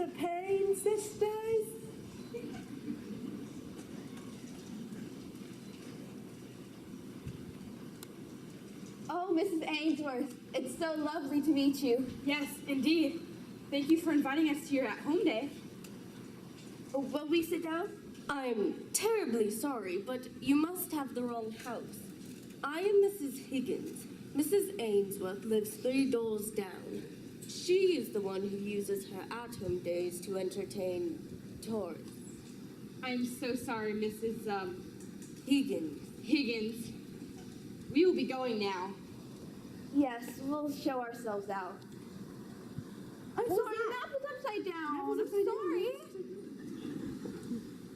the pain, sisters? Oh, Mrs. Ainsworth, it's so lovely to meet you. Yes, indeed. Thank you for inviting us to your at-home day. Oh, will we sit down? I'm terribly sorry, but you must have the wrong house. I am Mrs. Higgins. Mrs. Ainsworth lives 3 doors down. She is the one who uses her at-home days to entertain tourists. I'm so sorry, Mrs. Higgins. We will be going now. Yes, we'll show ourselves out. I'm sorry, the map was upside down. I'm sorry.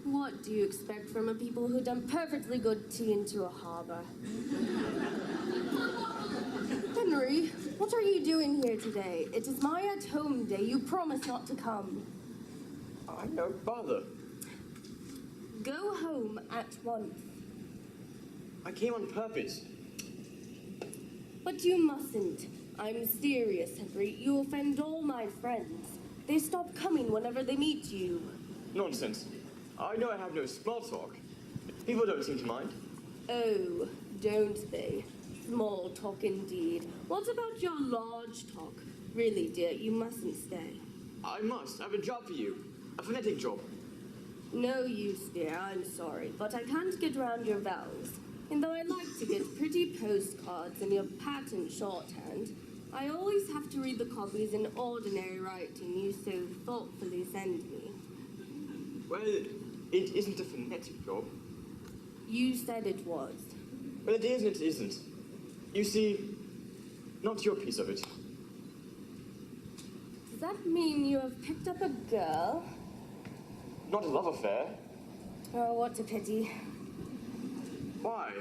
What do you expect from a people who dump perfectly good tea into a harbor? Henry, what are you doing here today? It is my at-home day. You promised not to come. I'm no bother. Go home at once. I came on purpose. But you mustn't. I'm serious, Henry. You offend all my friends. They stop coming whenever they meet you. Nonsense. I know I have no small talk. People don't seem to mind. Oh, don't they? Small talk indeed. What about your large talk? Really, dear, you mustn't stay. I must. I have a job for you. A phonetic job. No use, dear. I'm sorry, but I can't get round your vowels. And though I like to get pretty postcards in your patent shorthand, I always have to read the copies in ordinary writing you so thoughtfully send me. Well, it isn't a phonetic job. You said it was. Well, it is and it isn't. You see, not your piece of it. Does that mean you have picked up a girl? Not a love affair. Oh, what a pity. Why?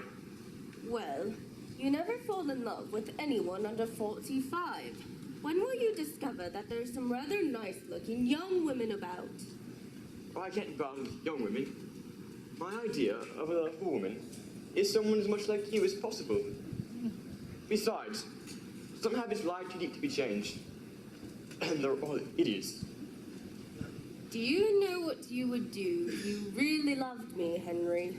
Well, you never fall in love with anyone under 45. When will you discover that there's some rather nice-looking young women about? Oh, I can't bound young women. My idea of a woman is someone as much like you as possible. Besides, some habits lie too deep to be changed. And they're all idiots. Do you know what you would do if you really loved me, Henry?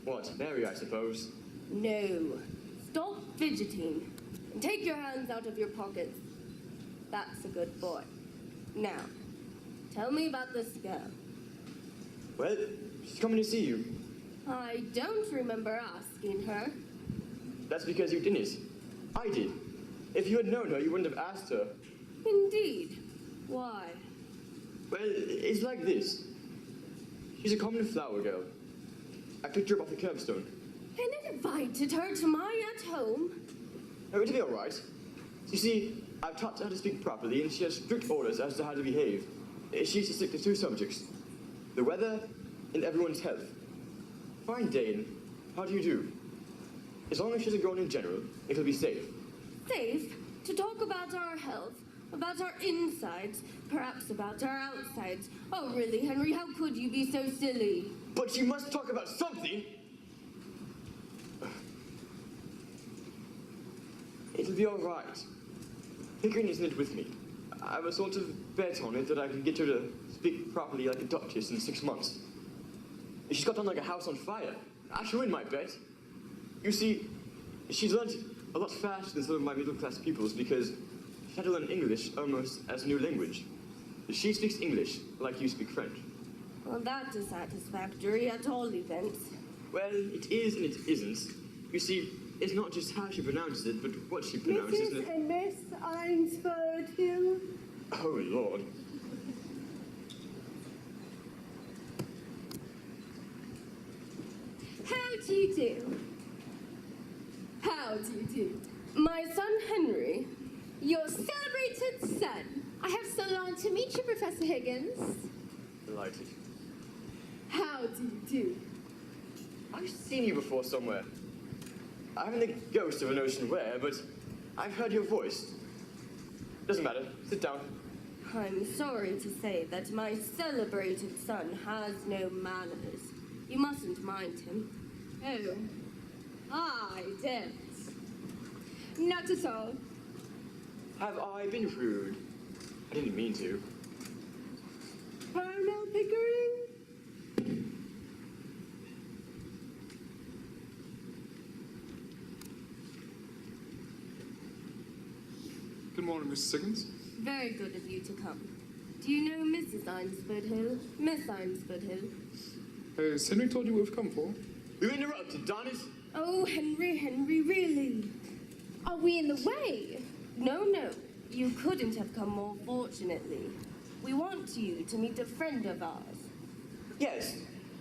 What, Mary, I suppose? No. Stop fidgeting and take your hands out of your pockets. That's a good boy. Now, tell me about this girl. Well, she's coming to see you. I don't remember asking her. That's because you didn't. I did. If you had known her, you wouldn't have asked her. Indeed. Why? Well, it's like this. She's a common flower girl. I picked her up off the curbstone. And invited her to my at-home? Oh, it'll be all right. You see, I've taught her how to speak properly, and she has strict orders as to how to behave. She's to stick to 2 subjects. The weather and everyone's health. Fine, Dane. How do you do? As long as she doesn't go on in general, it'll be safe. Safe? To talk about our health, about our insides, perhaps about our outsides. Oh, really, Henry, how could you be so silly? But you must talk about something! It'll be all right. Pickering isn't it with me. I have a sort of bet on it that I can get her to speak properly like a duchess in 6 months. She's got on like a house on fire. I shall win my bet. You see, she's learned a lot faster than some of my middle-class pupils because she had to learn English almost as a new language. She speaks English like you speak French. Well, that is satisfactory at all events. Well, it is and it isn't. You see, it's not just how she pronounces it, but what she pronounces it. Mrs. and Miss Ainsworth here. Oh, Lord. How do you do? How do you do? My son Henry. Your celebrated son. I have so long to meet you, Professor Higgins. Delighted. How do you do? I've seen you before somewhere. I haven't the ghost of a notion where, but I've heard your voice. Doesn't matter. Sit down. I'm sorry to say that my celebrated son has no manners. You mustn't mind him. Oh, I don't. Not at all. Have I been rude? I didn't mean to. Pickering? Good morning, Mrs. Higgins. Very good of you to come. Do you know Mrs. Eynsford Hill? Miss Eynsford Hill? Has Henry told you what we've come for? You interrupted, darn it. Oh, Henry, really? Are we in the way? No, you couldn't have come more fortunately. We want you to meet a friend of ours. Yes,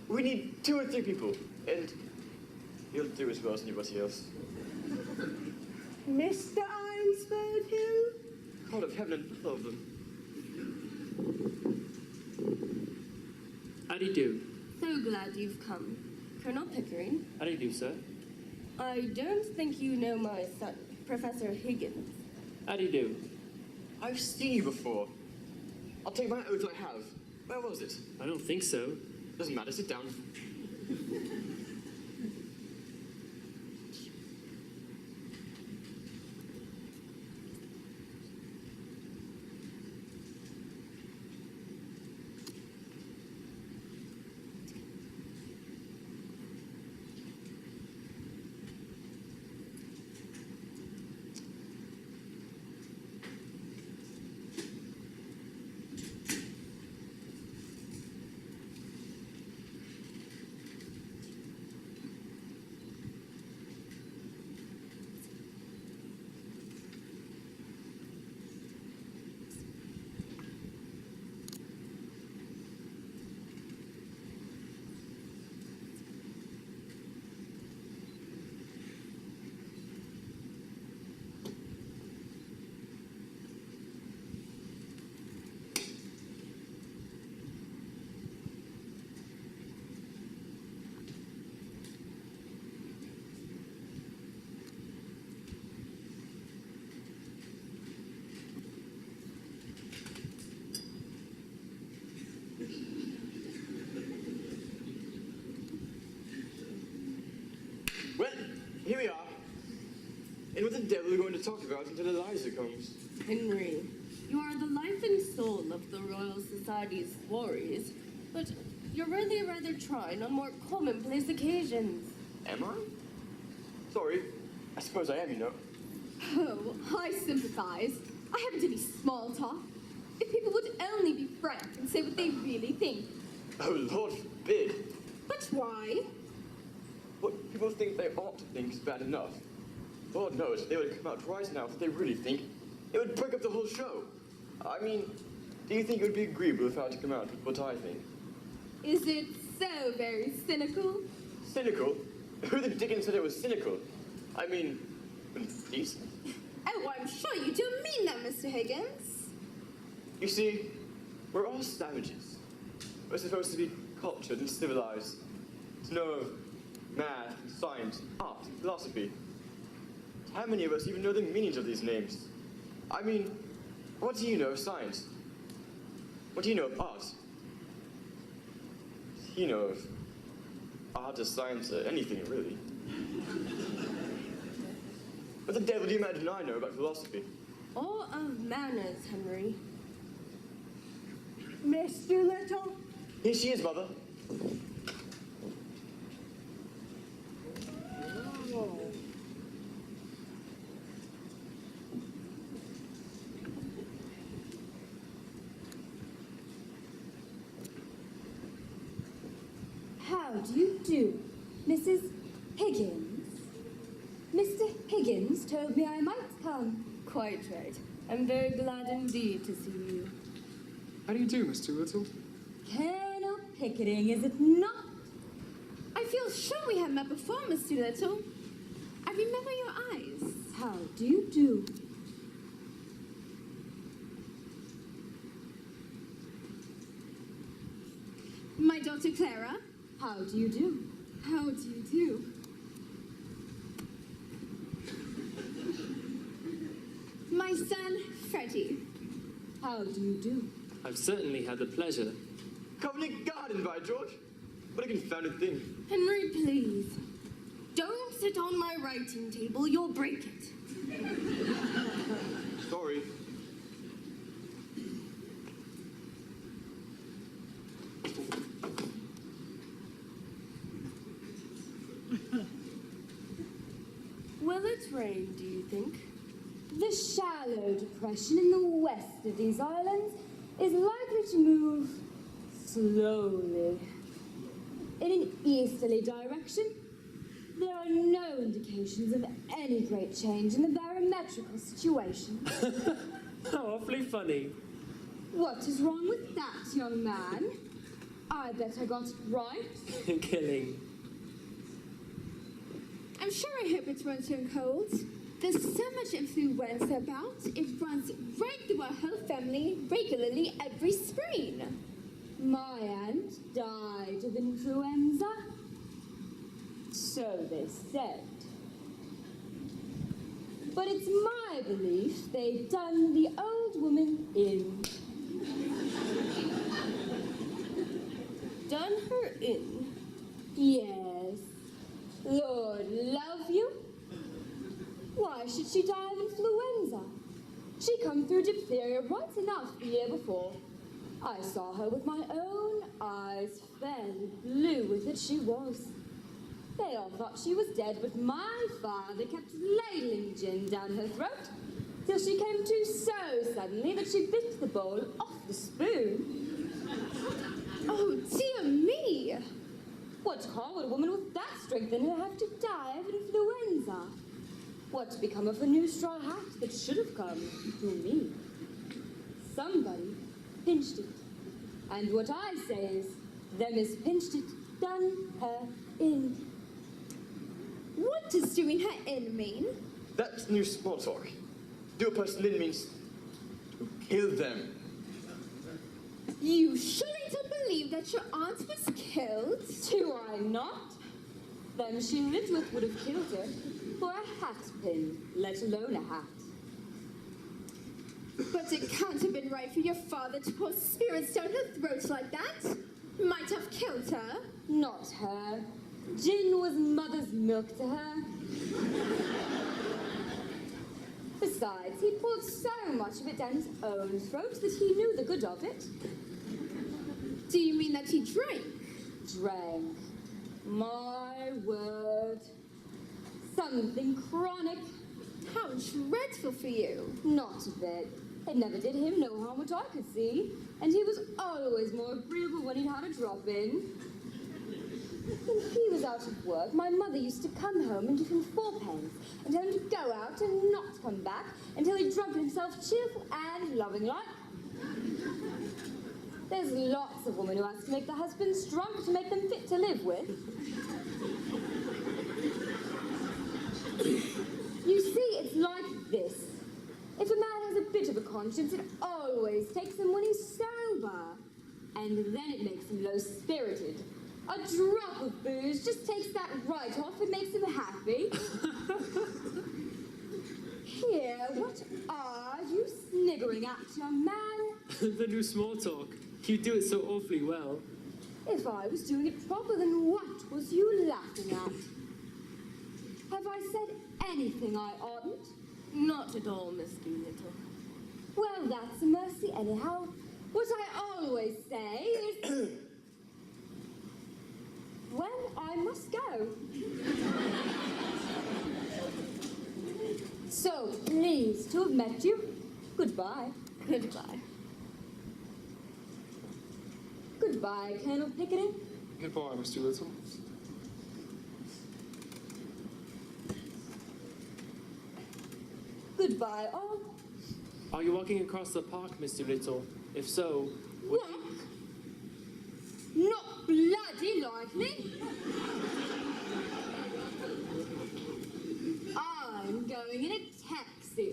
we need 2 or 3 people, and you'll do as well as anybody else. Mr. Eynsford Hill? God of heaven and love them. How do you do? So glad you've come. Colonel Pickering, How do you do, sir? I don't think you know my son, Professor Higgins. How do you do? I've seen you before. I'll take my oath I have. Where was it? I don't think so. Doesn't matter, sit down. Well, here we are. And what the devil are we going to talk about until Eliza comes? Henry, you are the life and soul of the Royal Society's worries, but you're really rather trying on more commonplace occasions. Am I? Sorry. I suppose I am, you know. Oh, I sympathize. I haven't any small talk. If people would only be frank and say what they really think. Oh, Lord forbid. But why? What people think they ought to think is bad enough. Lord knows, if they would come out right now what they really think, it would break up the whole show. I mean, do you think it would be agreeable if I had to come out with what I think? Is it so very cynical? Cynical? Who the dickens said it was cynical? I mean, decent. Oh, I'm sure you don't mean that, Mr. Higgins. You see, we're all savages. We're supposed to be cultured and civilized, to know of math, science, art, philosophy. How many of us even know the meanings of these names? I mean, what do you know of science? What do you know of art? You know of art or science or anything, really. What the devil do you imagine I know about philosophy? Or of manners, Henry. Mr. Little? Here she is, Mother. How do you do, Mrs. Higgins? Mr. Higgins told me I might come. Quite right. I'm very glad indeed to see you. How do you do, Mr. Little? Colonel Pickering, is it not? I feel sure we have met before, Mr. Little. I remember your eyes. How do you do? My daughter Clara. How do you do? How do you do? My son, Freddie. How do you do? I've certainly had the pleasure. Covent Garden, by George. What a confounded thing. Henry, please. Don't sit on my writing table, you'll break it. Sorry. Will it rain, do you think? The shallow depression in the west of these islands is likely to move slowly in an easterly direction. There are no indications of any great change in the barometrical situation. How awfully funny. What is wrong with that, young man? I bet I got it right. Killing. I'm sure I hope it won't turn cold. There's so much influenza about, it runs right through our whole family regularly every spring. My aunt died of influenza. So they said. But it's my belief they've done the old woman in. Done her in. Yes. Lord love you. Why should she die of influenza? She come through diphtheria right enough the year before. I saw her with my own eyes, fairly blue with it she was. They all thought she was dead, but my father kept ladling gin down her throat till she came to so suddenly that she bit the bowl off the spoon. Oh, dear me! What harm would a woman with that strength in her have to die of influenza? What's become of the new straw hat that should have come to me? Somebody pinched it. And what I say is, them as pinched it, done her in. What does doing her in mean? That's new small talk. Do a person in means to kill them. You surely don't believe that your aunt was killed? Do I not? Them she lived with would have killed her for a hat pin, let alone a hat. But it can't have been right for your father to pour spirits down her throat like that. Might have killed her. Not her. Gin was mother's milk to her. Besides, he poured so much of it down his own throat that he knew the good of it. Do you mean that he drank? Drank. My word. Something chronic. How dreadful for you. Not a bit. It never did him no harm what I could see. And he was always more agreeable when he'd had a drop in. When he was out of work, my mother used to come home and give him 4 pence and tell him to go out and not come back until he'd drunk himself cheerful and loving like. There's lots of women who ask to make their husbands drunk to make them fit to live with. You see, it's like this. If a man has a bit of a conscience, it always takes him when he's sober. And then it makes him low-spirited. A drop of booze just takes that right off and makes him happy. Here, what are you sniggering at, young man? The new small talk. You do it so awfully well. If I was doing it proper, then what was you laughing at? Have I said anything I oughtn't? Not at all, Miss Doolittle. Well, that's a mercy anyhow. What I always say is... Well, I must go. So, pleased to have met you. Goodbye. Goodbye. Goodbye, Colonel Pickering. Goodbye, Mr. Little. Goodbye, all. Are you walking across the park, Mr. Little? If so, would What? Not bloody likely. I'm going in a taxi.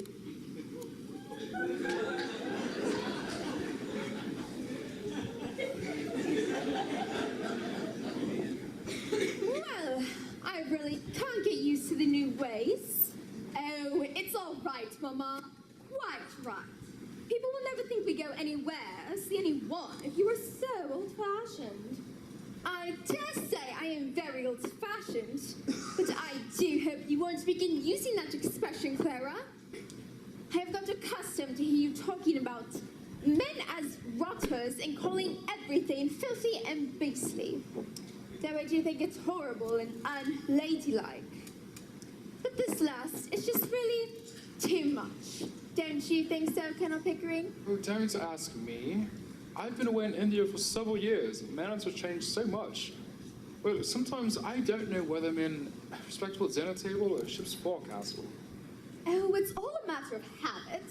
Well, I really can't get used to the new ways. Oh, it's all right, Mama. Quite right. People will never think we go anywhere, see anyone, if you are so old-fashioned. I dare say I am very old-fashioned, but I do hope you won't begin using that expression, Clara. I have got accustomed to hear you talking about men as rotters and calling everything filthy and beastly. Though I do think it's horrible and unladylike. But But this last is just really too much. Don't you think so, Colonel Pickering? Oh, don't ask me. I've been away in India for several years, and manners have changed so much. Well, sometimes I don't know whether I'm in a respectable dinner table or a ship's forecastle. Oh, it's all a matter of habit.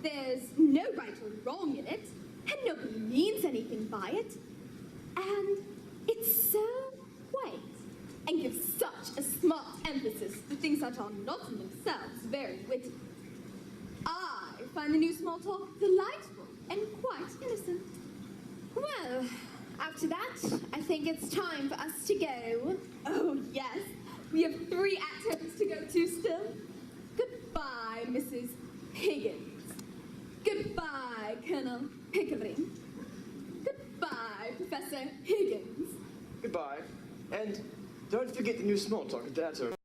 There's no right or wrong in it, and nobody means anything by it. And it's so quaint, and gives such a smart emphasis to things that are not in themselves very witty. I find the new small talk delightful and quite innocent. Well, after that, I think it's time for us to go. Oh, yes, we have 3 acts to go to still. Goodbye, Mrs. Higgins. Goodbye, Colonel Pickering. Goodbye, Professor Higgins. Goodbye. And don't forget the new small talk at theatre.